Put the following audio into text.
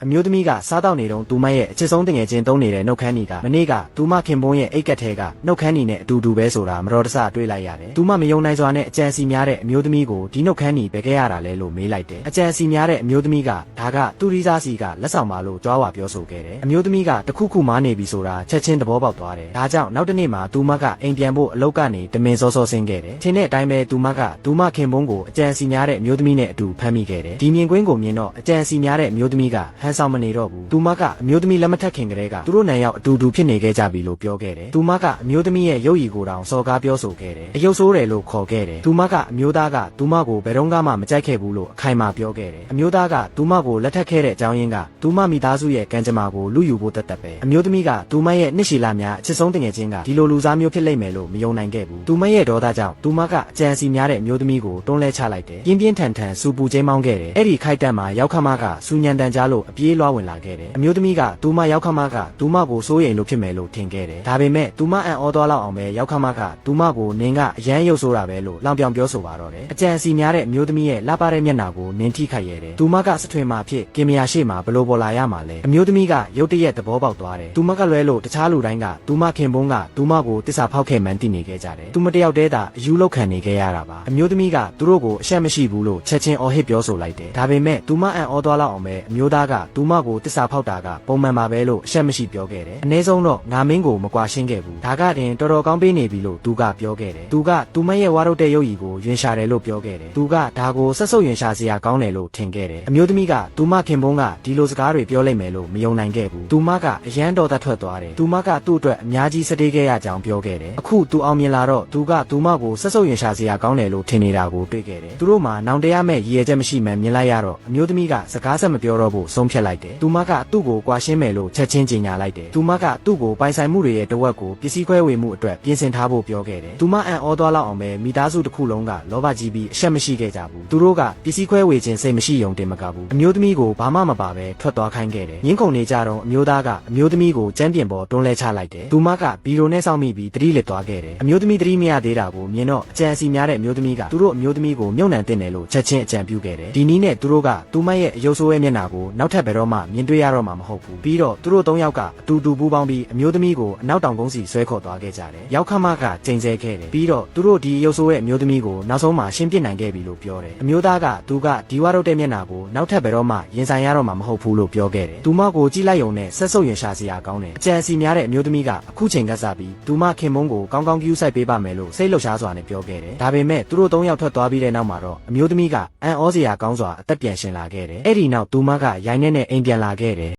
အမျိုးသမီးကစားတောက်နေတော့သူမရဲ့အချစ်ဆုံးတငယ်ချင်းသုံးနေတဲ့နှုတ်ခမ်းနီကမနေ့ကသူမခင်ပွန်းရဲ့အိတ်ကက်ထဲကနှုတ်ခမ်းနီနဲ့အတူတူပဲဆိုတာမတော်တဆတွေ့လိုက်ရတယ်။သူမမယုံနိုင်စွာနဲ့အကြံစီများတဲ့အမျိုးသမီးကိုဒီနှုတ်ခမ်းနီပဲခဲ့ရတာလဲလို့မေးလိုက်တယ်။အကြံစီများတဲ့အမျိုးသမီးကဒါကသူရီစားစီကလက်ဆောင်ပါလို့ကြွားဝါပြောဆိုခဲ့တယ်။အမျိုးသမီးကတခုခုမားနေပြီဆိုတာချက်ချင်းသဘောပေါက်သွားတယ်။ဒါကြောင့်နောက်တစ်နေ့မှာသူမကအိမ်ပြန်ဖို့အလုပ်ကနေတမင်စောစောဆင်းခဲ့တယ်။ထင်တဲ့အတိုင်းပဲသူမခင်ပွန်းကိုအကြံစီများတဲ့အမျိုးသမီးနဲ့အတူဖမ်းမိခဲ့တယ်။ဒီမြင်ကွင်းကိုမြင်တော့အကြံစီများတဲ့အမျိုးသမီးကဟန်ဆောင်မနေတော့ဘူး။သူမကအမျိုးသမီးလက်မထက်ခင်ကတည်းကသူတို့နိုင်ရောက်အတူတူဖြစ်နေခဲ့ကြပြီလို့ပြောခဲ့တယ်။သူမကအမျိုးသမီးရဲ့ရုပ်ရည်ကိုတောင်စော်ကားပြောဆိုခဲ့တယ်။အယုတ်ဆိုးတယ်လို့ခေါ်ခဲ့တယ်။သူမကအမျိုးသားကသူမကိုဘယ်တော့မှမကြိုက်ခဲ့ဘူးလို့အခိုင်အမာပြောခဲ့တယ်။အမျိုးသားကသူမကိုလက်ထပ်ခဲ့တဲ့အကြောင်းရင်းကသူမမိသားစုရဲ့ကံကြမ္မာကိုလူယူဖို့တတ်ပဲ။အမျိုးသမီးကသူမရဲ့နှစ်ရှည်လများအချစ်ဆုံးတငယ်ချင်းကဒီလိုလူစားမျိုးဖြစ်လိမ့်မယ်လို့မယုံနိုင်ခဲ့ဘူး။သူမရဲ့ဒေါသကြောင့်သူမကအကြံစီများတဲ့အမျိုးသမီးကိုတွန်းလဲချလိုက်တယ်။ပြင်းပြင်းထန်ထန်စူပူချင်းမောင်းခဲ့တယ်။အဲ့ဒီခိုက်တန့်မှာရောက်ခမကစူညံတန်ကြားလို့အပြေးလွှားဝင်လာခဲ့တယ်။အမျိုးသမီးကသူမရောက်ခမကသူမကိုစိုးရိမ်လို့ဖြစ်မယ်လို့ထင်ခဲ့တယ်။ဒါပေမဲ့သူမအံ့ဩသွားလောက်အောင်ပဲရောက်ခမကသူမကိုနင်ကအရန်ရုပ်ဆိုးတာပဲလို့လောင်ပြောင်ပြောဆိုပါတော့တယ်။အကြံစီများတဲ့အမျိုးသမီးရဲ့လှပတဲ့မျက်နှာကိုနင်ထိခိုက်ရတယ်။သူမကစထွင်မှာဖြစ်ကင်မရာရှေ့မှာဘလို့ပေါ်လာရမှာလဲ။အမျိုးသမီးကရုတ်တရက်သဘောပေါက်သွားတယ်။သူမကလွဲလို့တခြားလူတိုင်းကသူမခင်ပွန်းကသူမကိုတစ္ဆာဖောက်ခဲ့မှန်းသိနေခဲ့ကြတယ်။သူမတယောက်တည်းသာအယူလောက်ခံနေခဲ့ရတာပါ။အမျိုးသမီးကသူတို့ကိုအရှက်မရှိဘူးလို့ချက်ချင်းအော်ဟစ်ပြောဆိုလိုက်တယ်။ဒါပေမဲ့သူမအံ့ဩသွားလောက်အောင်ပဲအမျိုးသားကသူမကိုတစ္ဆာဖောက်တာကပုံမှန်ပါပဲလို့အရှက်မရှိပြောခဲ့တယ်။အနည်းဆုံးတော့ငါမင်းကိုမကွာရှင်းခဲ့ဘူး။ဒါကတင်တော်တော်ကောင်းပေးနေပြီလို့သူကပြောခဲ့တယ်။သူကသူမရဲ့ဝါရုတ်တဲ့ရုပ်ရည်ကိုယွင်ရှာတယ်လို့ပြောခဲ့တယ်။သူကဒါကိုဆက်ဆုပ်ယွင်ရှာစရာကောင်းတယ်လို့ထင်ခဲ့တယ်။အမျိုးသမီးကသူမခင်ပွန်းကဒီလိုစကားတွေပြောလိုက်မယ်လို့မယုံနိုင်ခဲ့ဘူး။သူမကအရန်တော်သက်ထွက်သွားတယ်။သူမကသူ့အတွက်အများကြီးစတေးခဲ့ရကြောင်းပြောခဲ့တယ်။အခုသူအောင်မြင်လာတော့သူကသူမကိုဆက်ဆုပ်ယွင်ရှာစရာကောင်းတယ်လို့ထင်နေတာကိုတွေ့ခဲ့တယ်။သူတို့မှာနောင်တရမဲ့ရည်ရွယ်ချက်မရှိမှန်းမြင်လိုက်ရတော့အမျိုးသမီးကစကားဆက်မပြောတော့ဖို့ဆုံးဖြတ်လိုက်တယ်။သူမကသူ့ကိုကွာရှင်းမယ်လို့ချက်ချင်းကြေညာလိုက်တယ်။သူမကသူ့ကိုပိုင်ဆိုင်မှုတွေရဲ့တဝက်ကိုပစ္စည်းခွဲဝေမှုအတွက်ပြင်ဆင်ထားဖို့ပြောခဲ့တယ်။သူမအံ့ဩသွားလောက်အောင်ပဲမိသားစုတစ်ခုလုံးကလောဘကြီးပြီးအရှက်မရှိခဲ့ကြဘူး။သူတို့ကပစ္စည်းခွဲဝေခြင်းစိတ်မရှိုံတင်မကဘူး။အမျိုးသမီးကိုဘာမှမပါပဲထွက်သွားခိုင်းခဲ့တယ်။ငင်းခုန်နေကြတော့အမျိုးသားကအမျိုးသမီးကိုကြမ်းပြင်ပေါ်တွန်းလဲချလိုက်တယ်။သူမကဘီရိုနဲ့စောင့်မိပြီးတတိလက်သွားခဲ့တယ်။အမျိုးသမီးတတိမရသေးတာကိုမြင်တော့အကြံစီများတဲ့အမျိုးသမီးကသူတို့အမျိုးသမီးကိုမြုပ်နှံတင်တယ်လို့ချက်ချင်းအကြံပြုခဲ့တယ်။ဒီနည်းနဲ့သူတို့ကသူမရဲ့အယုတ်ဆိုးရဲ့မျက်နှာကိုနောက်ထပ်ဘယ်တော့မှမြင်တွေ့ရတော့မှာမဟုတ်ဘူး။ပြီးတော့သူတို့၃ယောက်ကအတူတူပူးပေါင်းပြီးအမျိုးသမီးကိုအနောက်တောင်ကုန်းစီဆွဲခေါ်သွားခဲ့ကြတယ်။ရောက်ခမကကျိန်ဆဲခဲ့တယ်။ပြီးတော့သူတို့ဒီရုပ်ဆိုးရဲ့အမျိုးသမီးကိုနောက်ဆုံးမှာရှင်းပြနိုင်ခဲ့ပြီလို့ပြောတယ်။အမျိုးသားကသူကဒီဝါရုတ်တဲ့မျက်နှာကိုနောက်ထပ်ဘယ်တော့မှရင်ဆိုင်ရတော့မှာမဟုတ်ဘူးလို့ပြောခဲ့တယ်။သူမကိုကြည့်လိုက်ုံနဲ့ဆက်ဆုပ်ရင်ရှာစရာကောင်းတယ်။အကြံစီများတဲ့အမျိုးသမီးကအခုချိန်ကစားပြီးသူမခင်မုန်းကိုကောင်းကောင်းကြည့်ဆိုင်ပေးပါမယ်လို့စိတ်လှုပ်ရှားစွာနဲ့ပြောခဲ့တယ်။ဒါပေမဲ့သူတို့၃ယောက်ထွက်သွားပြီးတဲ့နောက်မှာတော့အမျိုးသမီးကအံ့ဩစရာကောင်းစွာအသက်ပြန်ရှင်လာခဲ့တယ်။အဲ့ဒီနောက်သူမကရိုင်းနဲ့အိမ်ပြန်လာခဲ့တယ်